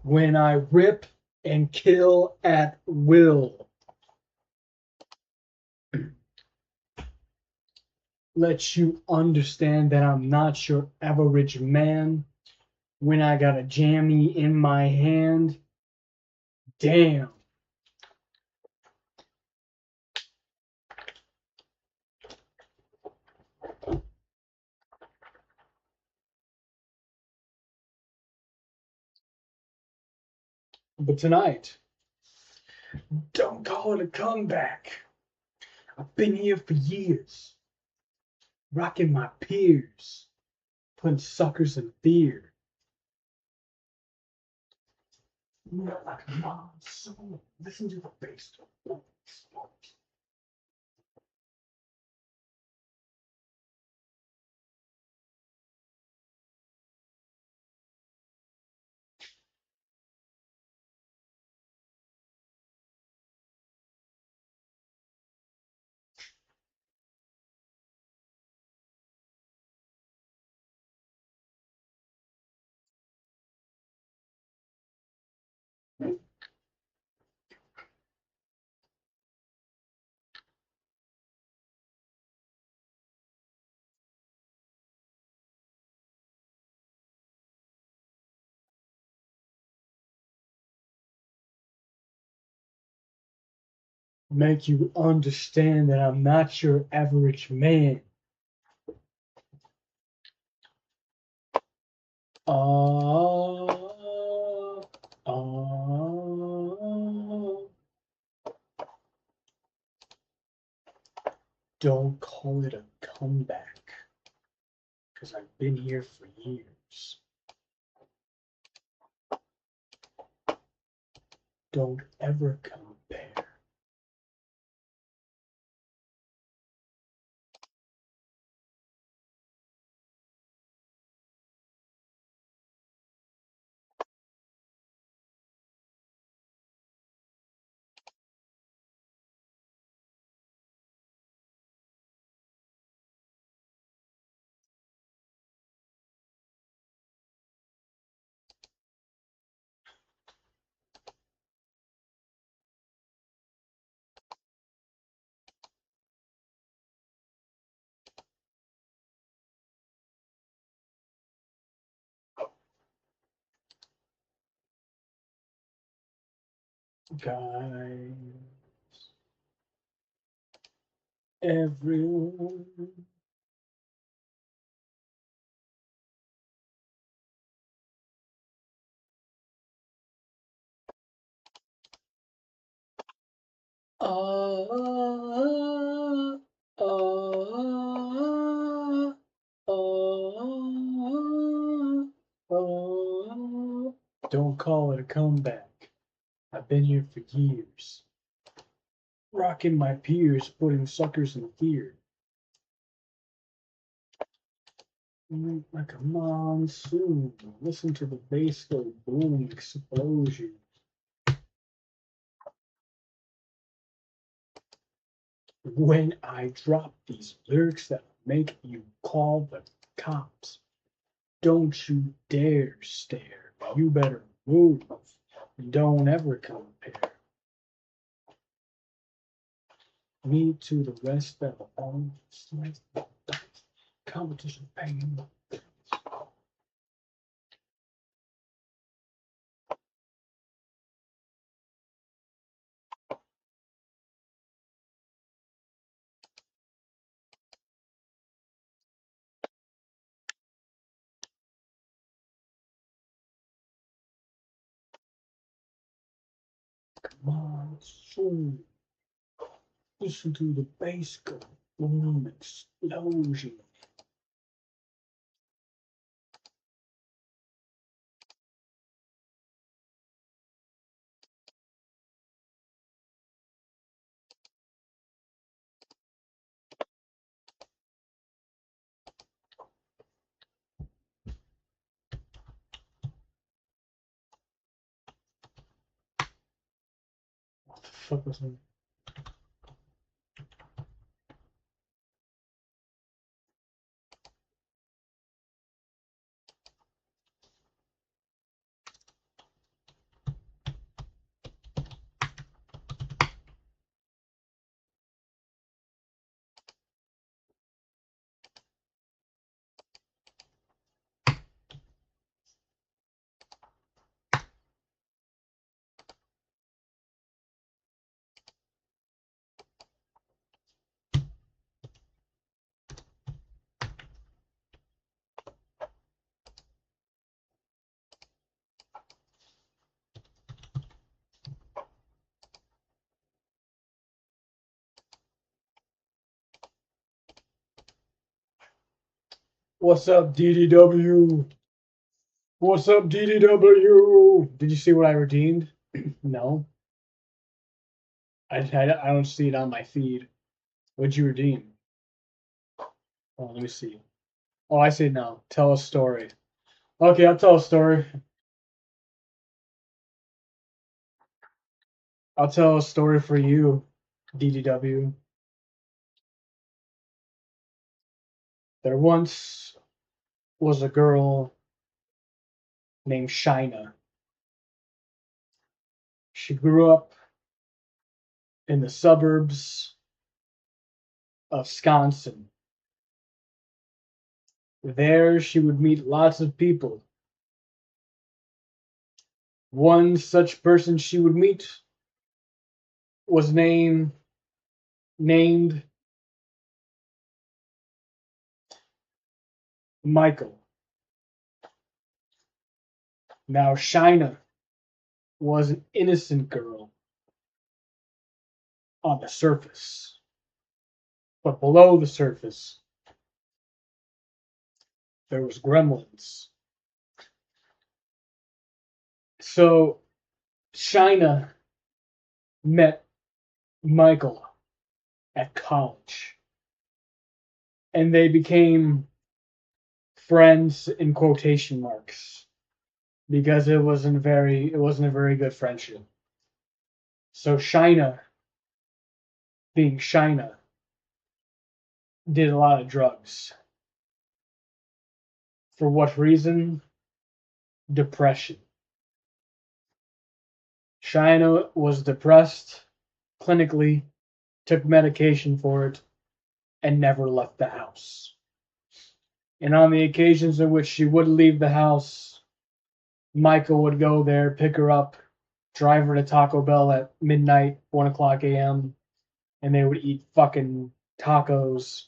When I rip and kill at will. Let you understand that I'm not your average man. When I got a jammy in my hand, damn. But tonight, don't call it a comeback. I've been here for years, rocking my peers, putting suckers in fear. Not like a monsoon. Listen to the bass. Make you understand that I'm not your average man. Oh, oh. Don't call it a comeback, because I've been here for years. Don't ever compare. Guys, everyone. Oh, oh, oh, oh. Don't call it a comeback. I've been here for years, rocking my peers, putting suckers in fear. Like a monsoon, listen to the bass go boom, explosion. When I drop these lyrics that make you call the cops, don't you dare stare. You better move. Don't ever compare me to the rest of all competition pain. my soul. Listen to the bass go. Boom, explosion. What the fuck was that? What's up, DDW? What's up, DDW? Did you see what I redeemed? No. I don't see it on my feed. What'd you redeem? Oh, let me see. Oh, I see it now. Tell a story. Okay, I'll tell a story. I'll tell a story for you, DDW. There once was a girl named Shina. She grew up in the suburbs of Wisconsin. There, she would meet lots of people. One such person she would meet was named Michael. Now, Shina was an innocent girl on the surface, but below the surface, there was gremlins. So, Shina met Michael at college, and they became friends in quotation marks because it wasn't a very good friendship. So Shina, being Shina, did a lot of drugs. For what reason? Depression. Shina was depressed clinically, took medication for it, and never left the house. And on the occasions in which she would leave the house, Michael would go there, pick her up, drive her to Taco Bell at midnight, 1 o'clock a.m., and they would eat fucking tacos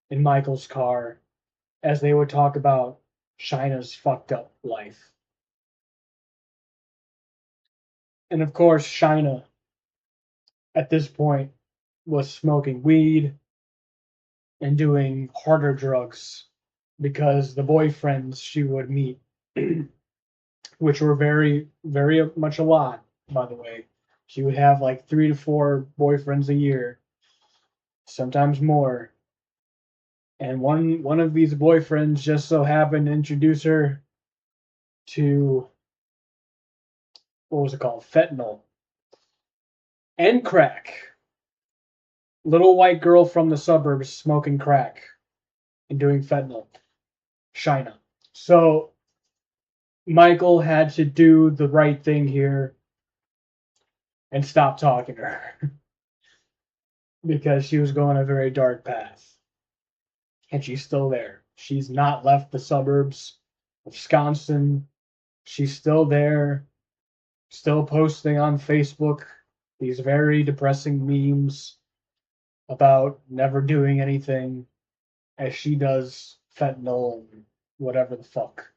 in Michael's car as they would talk about Shina's fucked up life. And of course, Shina, at this point, was smoking weed and doing harder drugs because the boyfriends she would meet, which were very, very much a lot, by the way. She would have like 3 to 4 boyfriends a year, sometimes more. And one of these boyfriends just so happened to introduce her to, what was it called? Fentanyl and crack. Little white girl from the suburbs smoking crack and doing fentanyl. Shina. So Michael had to do the right thing here and stop talking to her because she was going a very dark path. And she's still there. She's not left the suburbs of Wisconsin. She's still there, still posting on Facebook these very depressing memes about never doing anything as she does fentanyl and whatever the fuck.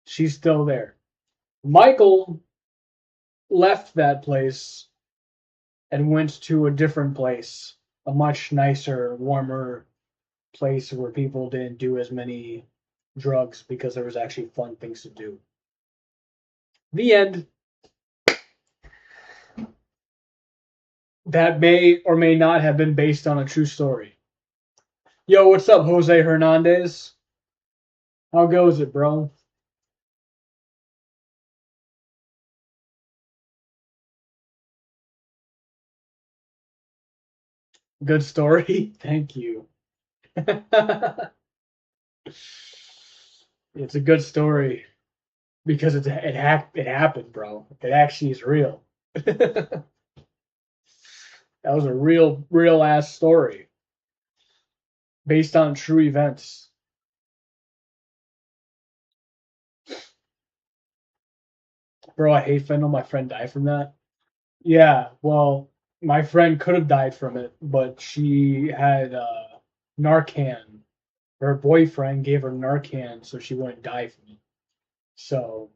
She's still there. Michael left that place and went to a different place, a much nicer, warmer place where people didn't do as many drugs because there was actually fun things to do. The end. That may or may not have been based on a true story. Yo, what's up, Jose Hernandez? How goes it, bro? Good story. Thank you. It's a good story because it happened, bro. It actually is real. That was a real ass story based on true events. Bro, I hate fentanyl. My friend died from that. Yeah, well, my friend could have died from it, but she had Narcan. Her boyfriend gave her Narcan so she wouldn't die from it. So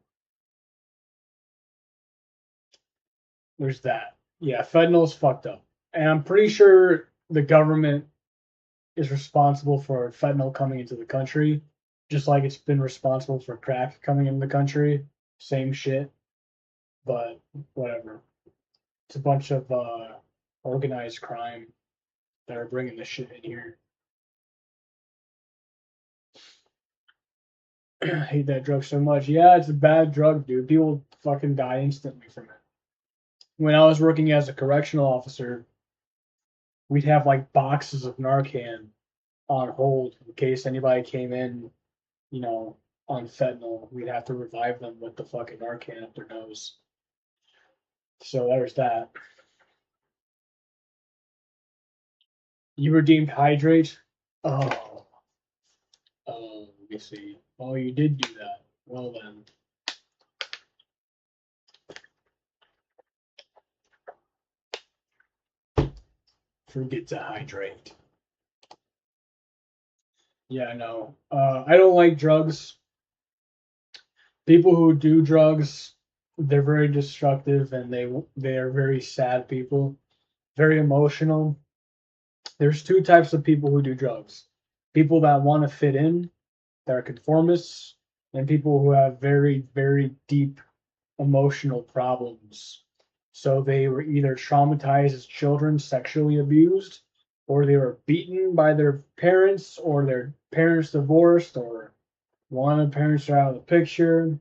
there's that. Yeah, fentanyl's fucked up. And I'm pretty sure the government is responsible for fentanyl coming into the country, just like it's been responsible for crack coming into the country. Same shit, but whatever. It's a bunch of organized crime that are bringing this shit in here. I hate that drug so much. Yeah, it's a bad drug, dude. People fucking die instantly from it. When I was working as a correctional officer, we'd have like boxes of Narcan on hold in case anybody came in, you know, on fentanyl. We'd have to revive them with the fucking Narcan up their nose. So there's that. You redeemed Hydrate? Oh. Oh, let me see. Oh, you did do that. Well then. Forget to hydrate. Yeah, no. I don't like drugs. People who do drugs, they're very destructive and they are very sad people, very emotional. There's two types of people who do drugs. People that want to fit in, that are conformists, and people who have very deep emotional problems. So they were either traumatized as children, sexually abused, or they were beaten by their parents, or their parents divorced, or one of the parents are out of the picture,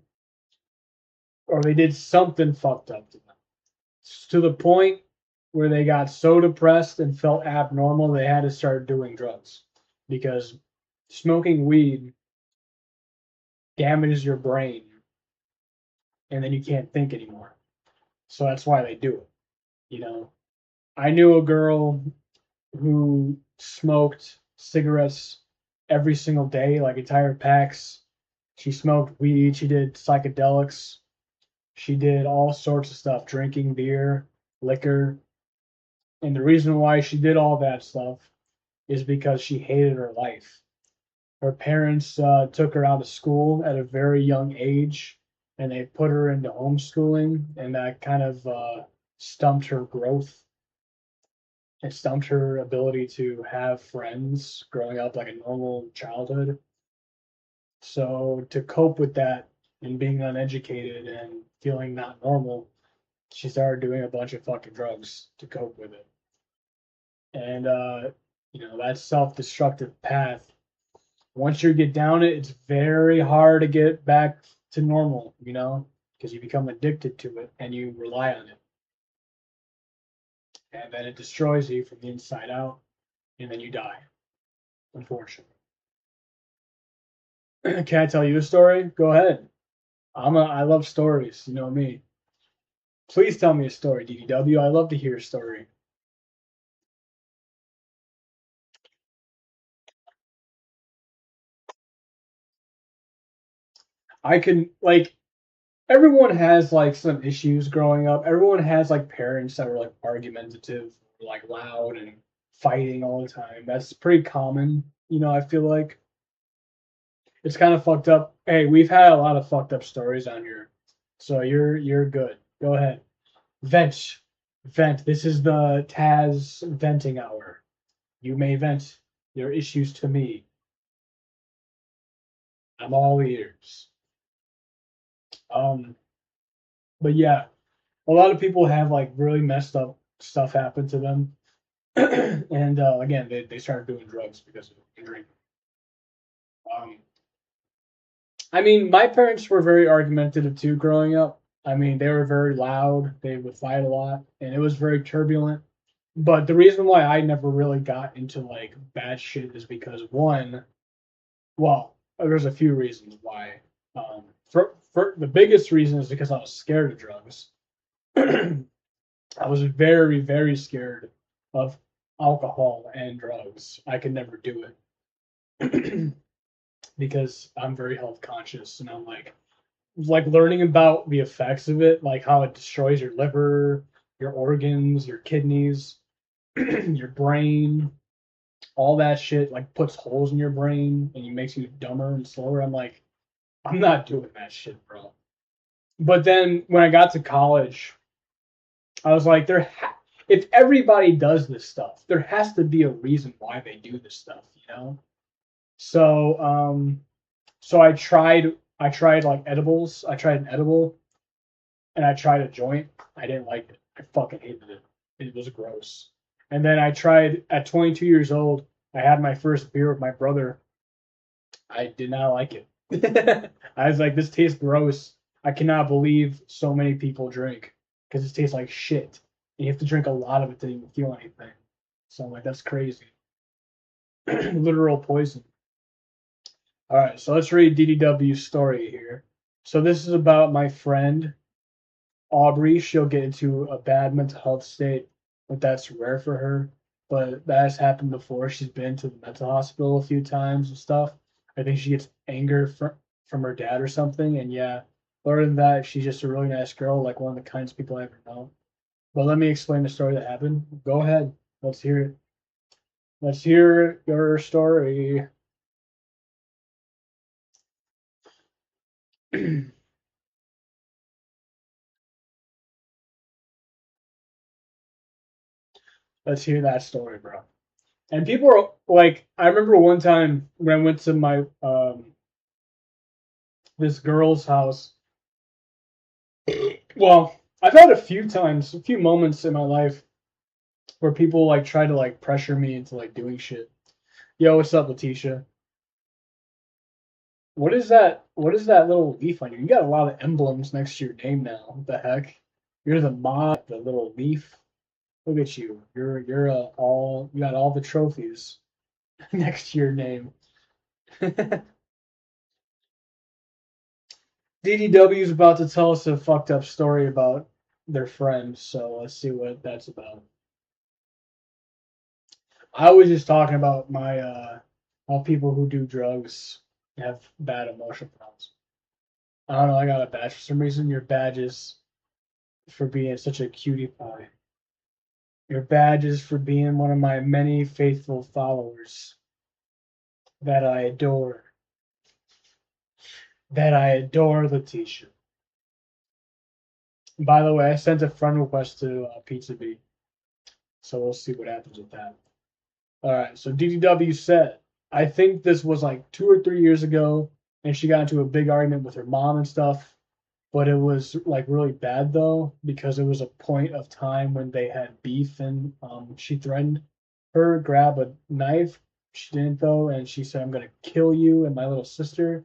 or they did something fucked up to them. To the point where they got so depressed and felt abnormal they had to start doing drugs. Because smoking weed damages your brain and then you can't think anymore. So that's why they do it. You know, I knew a girl who smoked cigarettes every single day, like entire packs. She smoked weed, she did psychedelics, she did all sorts of stuff, drinking beer, liquor. And the reason why she did all that stuff is because she hated her life. Her parents took her out of school at a very young age, and they put her into homeschooling, and that kind of stumped her growth. It stumped her ability to have friends growing up like a normal childhood. So to cope with that and being uneducated and feeling not normal, she started doing a bunch of fucking drugs to cope with it. And that self-destructive path, once you get down it, it's very hard to get back to normal, because you become addicted to it and you rely on it. And then it destroys you from the inside out, and then you die, unfortunately. Can I tell you a story? Go ahead. I love stories, you know me. Please tell me a story, DDW. I love to hear a story. I can like everyone has like some issues growing up. Everyone has like parents that were like argumentative, like loud and fighting all the time. That's pretty common, I feel like. It's kind of fucked up. Hey, we've had a lot of fucked up stories on here. So you're good. Go ahead. Vent, vent. This is the Taz venting hour. You may vent your issues to me. I'm all ears. Um, but yeah, a lot of people have like really messed up stuff happen to them, and again, they started doing drugs because of drinking. Um, I mean, my parents were very argumentative too growing up. I mean, they were very loud. They would fight a lot, and it was very turbulent. But the reason why I never really got into like bad shit is because one, well, there's a few reasons why. For the biggest reason is because I was scared of drugs. I was very, very scared of alcohol and drugs. I could never do it because I'm very health conscious, and I'm like learning about the effects of it, like how it destroys your liver, your organs, your kidneys, your brain, all that shit. Like puts holes in your brain and it makes you dumber and slower. I'm like, I'm not doing that shit, bro. But then when I got to college, I was like, if everybody does this stuff, there has to be a reason why they do this stuff, you know? So, so I tried like edibles. I tried an edible and I tried a joint. I didn't like it. I fucking hated it. It was gross. And then I tried at 22 years old. I had my first beer with my brother. I did not like it. I was like, this tastes gross. I cannot believe so many people drink because it tastes like shit. And you have to drink a lot of it to even feel anything. So I'm like, that's crazy. Literal poison. All right, so let's read DDW's story here. So this is about my friend Aubrey. She'll get into a bad mental health state, but that's rare for her. But that has happened before. She's been to the mental hospital a few times and stuff. I think she gets anger from her dad or something. And yeah, other than that, she's just a really nice girl, like one of the kindest people I ever know. But let me explain the story that happened. Go ahead. Let's hear it. Let's hear your story. Let's hear that story, bro. And people are like, I remember one time when I went to my this girl's house. Well, I've had a few times, a few moments in my life where people like try to like pressure me into like doing shit. Yo, what's up, Letitia? What is that? What is that little leaf on you? You got a lot of emblems next to your name now. What the heck? You're the mod, the little leaf. Look at you. You're all you got all the trophies next to your name. DDW is about to tell us a fucked up story about their friend, so let's see what that's about. I was just talking about my how people who do drugs have bad emotional problems. I don't know. I got a badge for some reason. Your badge is for being such a cutie pie. Your badge is for being one of my many faithful followers that I adore. That I adore, Letitia. By the way, I sent a friend request to Pizza Bee, so we'll see what happens with that. All right, so DDW said, I think this was like 2 or 3 years ago, and she got into a big argument with her mom and stuff. But it was like really bad though, because it was a point of time when they had beef, and she threatened her grab a knife. She didn't though, and she said, "I'm gonna kill you and my little sister."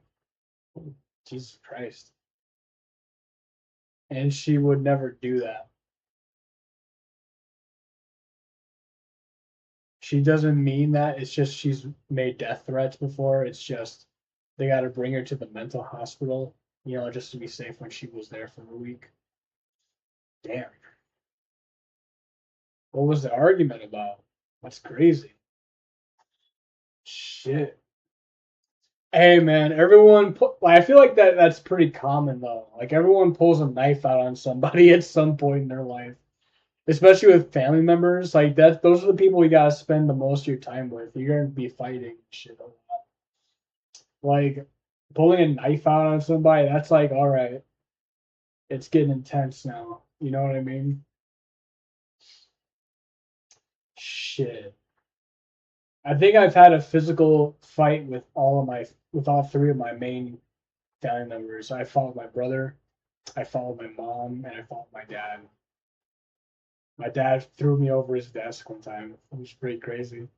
Jesus Christ! And she would never do that. She doesn't mean that. It's just she's made death threats before. It's just they got to bring her to the mental hospital, just to be safe when she was there for a week. Damn. What was the argument about? That's crazy. Shit. Hey man, like, I feel like that's pretty common though. Like everyone pulls a knife out on somebody at some point in their life, especially with family members. Like those are the people you gotta spend the most of your time with. You're gonna be fighting and shit a lot. Like pulling a knife out on somebody, that's like all right, it's getting intense now. You know what I mean? Shit. I think I've had a physical fight with all three of my main family members. I fought with my brother, I fought with my mom, and I fought with my dad. My dad threw me over his desk one time. It was pretty crazy.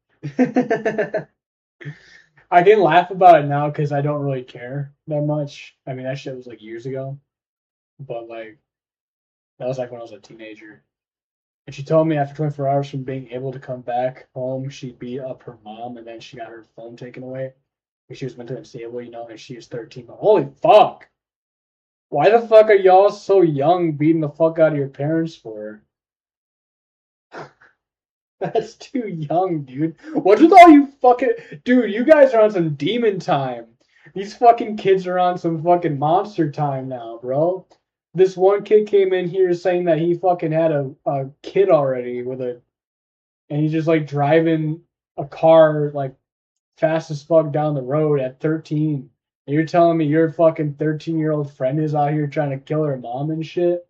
I can laugh about it now because I don't really care that much. I mean, that shit was like years ago, but like that was like when I was a teenager. And she told me after 24 hours from being able to come back home, she beat up her mom, and then she got her phone taken away. She was mentally unstable, and she was 13. But holy fuck! Why the fuck are y'all so young beating the fuck out of your parents for? That's too young, dude. What's with all you fucking. Dude, you guys are on some demon time. These fucking kids are on some fucking monster time now, bro. This one kid came in here saying that he fucking had a kid already and he's just like driving a car like fast as fuck down the road at 13. And you're telling me your fucking 13-year-old friend is out here trying to kill her mom and shit?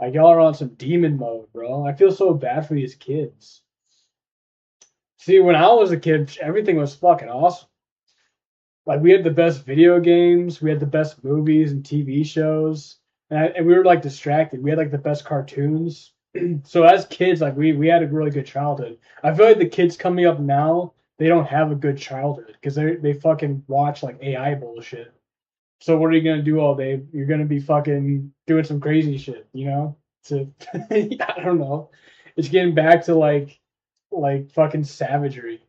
Like, y'all are on some demon mode, bro. I feel so bad for these kids. See, when I was a kid, everything was fucking awesome. Like, we had the best video games, we had the best movies and TV shows, and we were like distracted. We had like the best cartoons. So as kids, like we had a really good childhood. I feel like the kids coming up now, they don't have a good childhood because they fucking watch like AI bullshit. So what are you gonna do all day? You're gonna be fucking doing some crazy shit, To I don't know. It's getting back to like fucking savagery.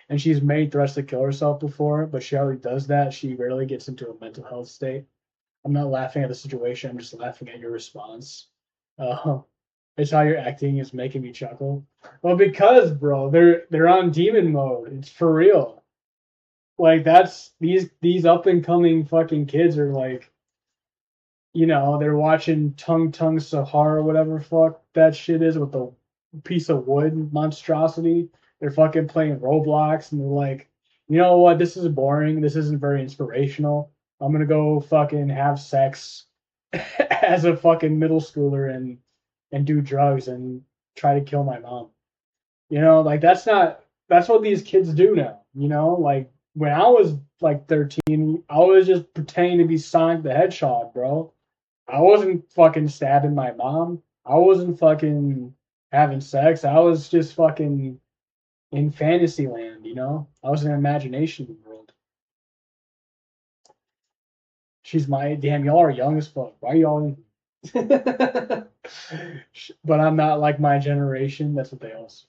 And she's made threats to kill herself before, but she already does that. She rarely gets into a mental health state. I'm not laughing at the situation. I'm just laughing at your response. Uh, it's how you're acting is making me chuckle. Well, because bro, they're on demon mode. It's for real. Like that's these up and coming fucking kids are like, they're watching Tung Sahara, whatever fuck that shit is with the piece of wood monstrosity. They're fucking playing Roblox and they're like, you know what? This is boring. This isn't very inspirational. I'm gonna go fucking have sex as a fucking middle schooler and do drugs and try to kill my mom. Like that's what these kids do now. Like when I was like 13, I was just pretending to be Sonic the Hedgehog, bro. I wasn't fucking stabbing my mom. I wasn't fucking having sex. I was just fucking in fantasy land. I was in imagination world. She's my damn. Y'all are young as fuck. Why are y'all in? But I'm not like my generation. That's what they all say.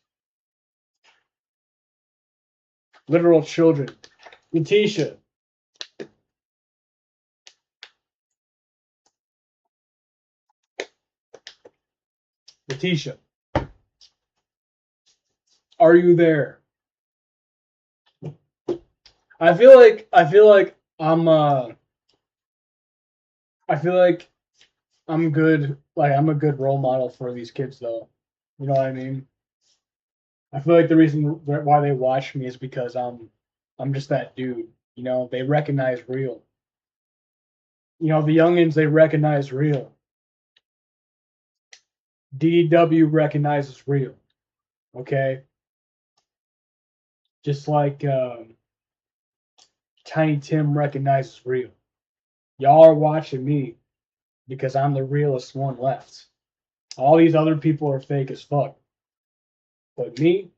Literal children. Letitia. Letitia. Are you there? I feel like I'm I feel like I'm good. Like I'm a good role model for these kids, though. You know what I mean? I feel like the reason why they watch me is because I'm just that dude. They recognize real. The youngins they recognize real. DW recognizes real. Okay, just like Tiny Tim recognizes real. Y'all are watching me because I'm the realest one left. All these other people are fake as fuck. But me,